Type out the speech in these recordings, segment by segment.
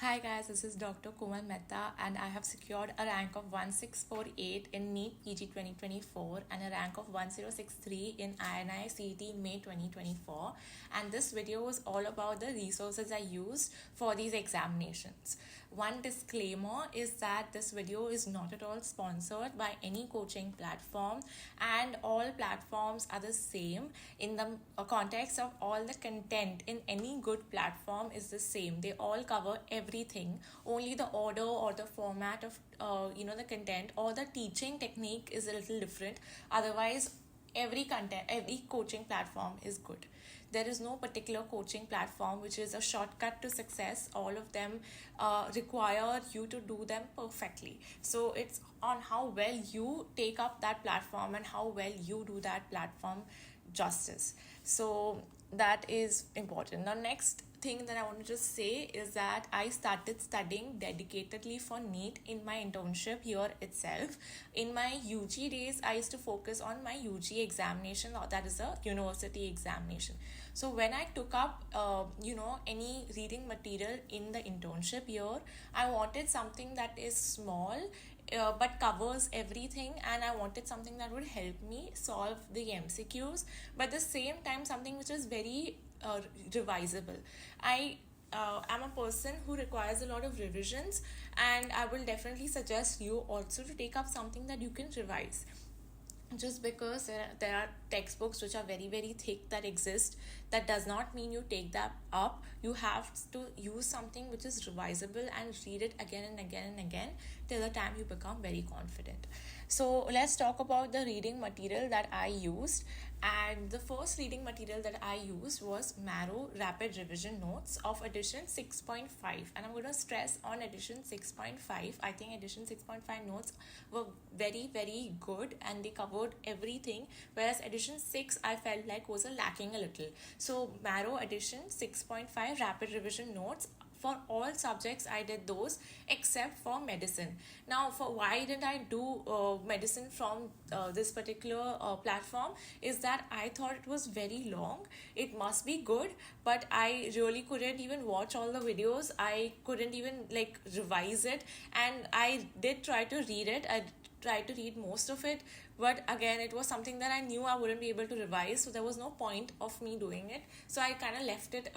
Hi guys, this is Dr. Komal Mehta and I have secured a rank of 1648 in NEET PG 2024 and a rank of 1063 in INI CET May 2024, and this video is all about the resources I used for these examinations. One disclaimer is that this video is not at all sponsored by any coaching platform, and all platforms are the same in the context of all the content in any good platform is the same. They all cover everything, only the order or the format of the content or the teaching technique is a little different. Otherwise, every coaching platform is good. There is no particular coaching platform which is a shortcut to success. All of them require you to do them perfectly, so it's on how well you take up that platform and how well you do that platform justice. So that is important. Now, next thing that I want to just say is that I started studying dedicatedly for NEET in my internship here itself. In my UG days, I used to focus on my UG examination, or that is a university examination. So when I took up any reading material in the internship year, I wanted something that is small but covers everything, and I wanted something that would help me solve the MCQs, but at the same time something which is very revisable. I am a person who requires a lot of revisions, and I will definitely suggest you also to take up something that you can revise. Just because there are textbooks which are very very thick that exist, that does not mean you take that up. You have to use something which is revisable and read it again and again and again till the time you become very confident. So let's talk about the reading material that I used. And the first reading material that I used was Marrow Rapid Revision Notes of edition 6.5, and I'm going to stress on edition 6.5. I think edition 6.5 notes were very very good and they covered everything, whereas edition 6 I felt like was lacking a little. So Marrow edition 6.5 Rapid Revision Notes, for all subjects I did those except for medicine. Now, for why didn't I do medicine from this particular platform is that I thought it was very long. It must be good, but I really couldn't even watch all the videos. I couldn't even revise it, and I did try to read it. I tried to read most of it, but again it was something that I knew I wouldn't be able to revise, so there was no point of me doing it. So I kind of left it,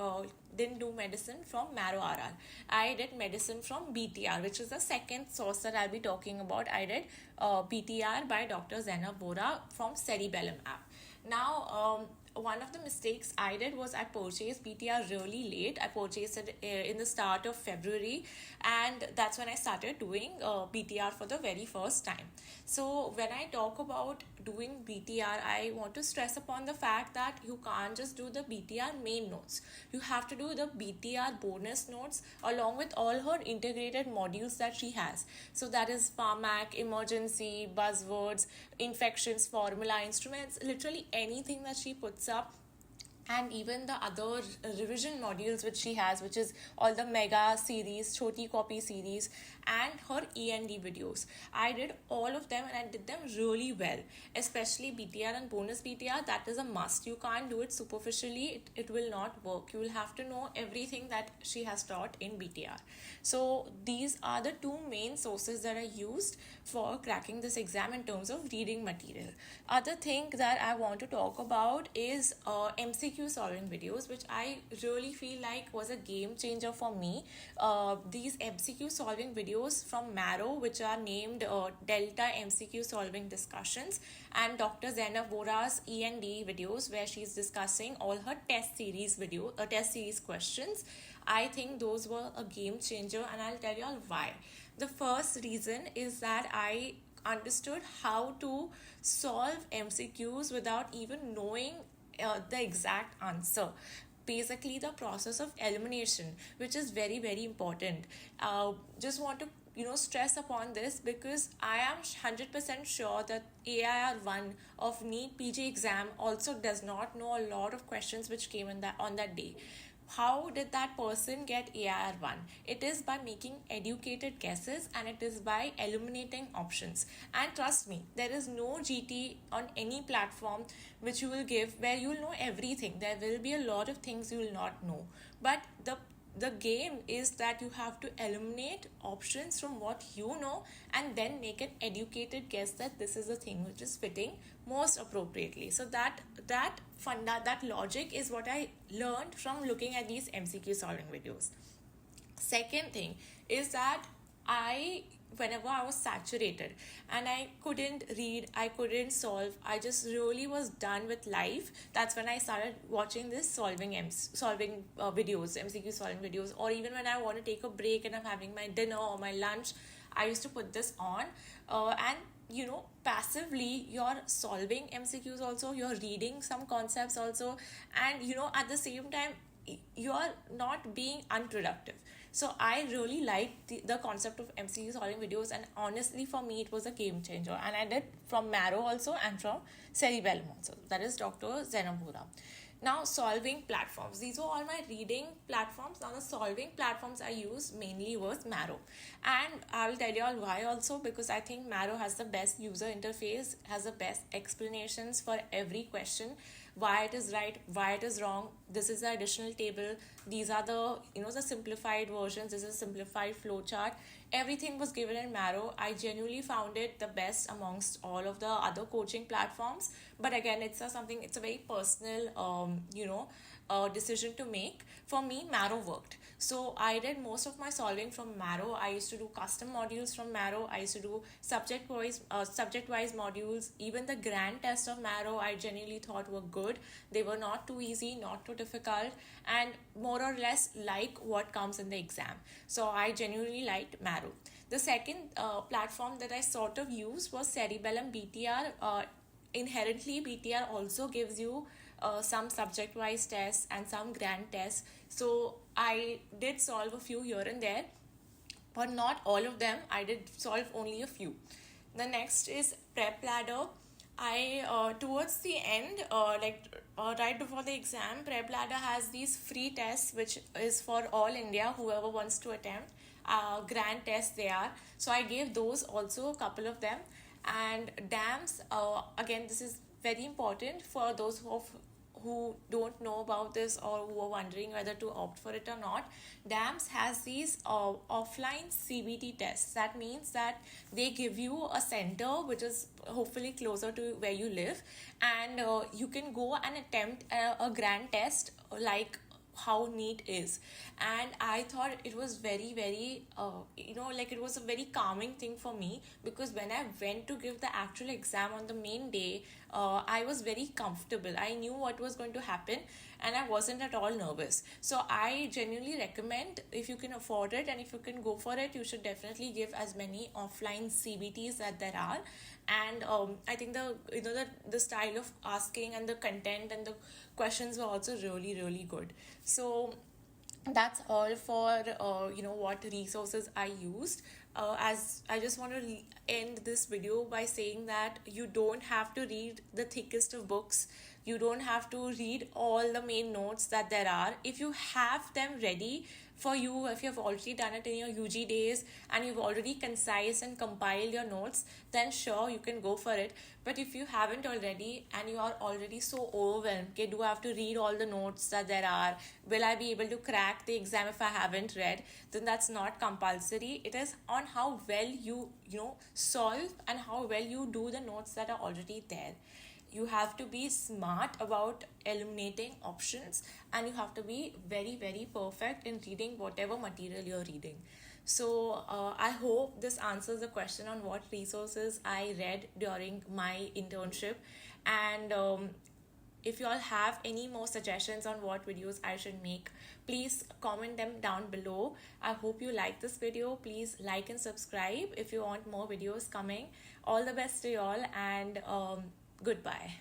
didn't do medicine from Marrow RR. I did medicine from BTR, which is the second source that I'll be talking about. I did BTR by Dr. Zainab Bora from Cerebellum app. Now, one of the mistakes I did was I purchased BTR really late. I purchased it in the start of February, and that's when I started doing BTR for the very first time. So when I talk about doing BTR, I want to stress upon the fact that you can't just do the BTR main notes. You have to do the BTR bonus notes along with all her integrated modules that she has. So that is Pharmac, emergency, buzzwords, infections, formula, instruments, literally anything that she puts up, and even the other revision modules which she has, which is all the mega series, choti copy series, and her END videos. I did all of them and I did them really well, especially BTR and bonus BTR. That is a must. You can't do it superficially. It will not work. You will have to know everything that she has taught in BTR. So these are the two main sources that I used for cracking this exam in terms of reading material. Other thing that I want to talk about is MCQ solving videos, which I really feel like was a game changer for me. These MCQ solving videos from Marrow, which are named Delta MCQ solving discussions, and Dr. Zainab Bora's END videos, where she's discussing all her test series questions. I think those were a game changer, and I'll tell you all why. The first reason is that I understood how to solve MCQs without even knowing the exact answer. Basically the process of elimination, which is very very important. Just want to stress upon this because I am 100% sure that AIR1 of NEET PG exam also does not know a lot of questions which came on that day. How did that person get AIR1? It is by making educated guesses, and it is by eliminating options. And trust me, there is no GT on any platform which you will give where you will know everything. There will be a lot of things you will not know. But the the game is that you have to eliminate options from what you know and then make an educated guess that this is the thing which is fitting most appropriately. So that logic is what I learned from looking at these MCQ solving videos. Second thing is that whenever I was saturated and I couldn't read, I couldn't solve, I just really was done with life, that's when I started watching this solving videos, MCQ solving videos. Or even when I want to take a break and I'm having my dinner or my lunch, I used to put this on, and passively you're solving MCQs also, you're reading some concepts also, and at the same time you're not being unproductive. So I really liked the concept of MCQ solving videos, and honestly for me it was a game changer. And I did from Marrow also and from Cerebellum also, that is Dr. Zenabura. Now, solving platforms. These were all my reading platforms. Now, the solving platforms I used mainly was Marrow. And I will tell you all why also, because I think Marrow has the best user interface, has the best explanations for every question, why it is right, why it is wrong. This is the additional table. These are the, the simplified versions. This is a simplified flowchart. Everything was given in Marrow. I genuinely found it the best amongst all of the other coaching platforms. But again, it's a very personal, decision to make. For me, Marrow worked. So I did most of my solving from Marrow. I used to do custom modules from Marrow. I used to do subject-wise modules. Even the grand test of Marrow, I genuinely thought were good. They were not too easy, not too difficult, and more or less like what comes in the exam. So I genuinely liked Marrow. The second platform that I sort of used was Cerebellum BTR. Inherently, BTR also gives you some subject-wise tests and some grand tests. So I did solve a few here and there, but not all of them. I did solve only a few. The next is Prep Ladder. I towards the end, right before the exam, Prep Ladder has these free tests which is for all India, whoever wants to attempt. Grand tests they are. So I gave those also, a couple of them. And DAMS, again, this is very important for those who don't know about this or who are wondering whether to opt for it or not. DAMS has these offline CBT tests. That means that they give you a center which is hopefully closer to where you live, and you can go and attempt a grand test like how NEET is. And I thought it was very, very it was a very calming thing for me, because when I went to give the actual exam on the main day, I was very comfortable. I knew what was going to happen and I wasn't at all nervous. So I genuinely recommend, if you can afford it and if you can go for it, you should definitely give as many offline CBTs that there are. And I think the style of asking and the content and the questions were also really, really good. So that's all for what resources I used. As I just want to end this video by saying that you don't have to read the thickest of books. You don't have to read all the main notes that there are. If you have them ready for you, if you have already done it in your UG days and you've already concise and compiled your notes, then sure, you can go for it. But if you haven't already and you are already so overwhelmed, okay, do I have to read all the notes that there are? Will I be able to crack the exam if I haven't read? Then that's not compulsory. It is on how well you solve and how well you do the notes that are already there. You have to be smart about eliminating options, and you have to be very, very perfect in reading whatever material you're reading. So I hope this answers the question on what resources I read during my internship. And if you all have any more suggestions on what videos I should make, please comment them down below. I hope you like this video. Please like and subscribe if you want more videos coming. All the best to you all, and goodbye.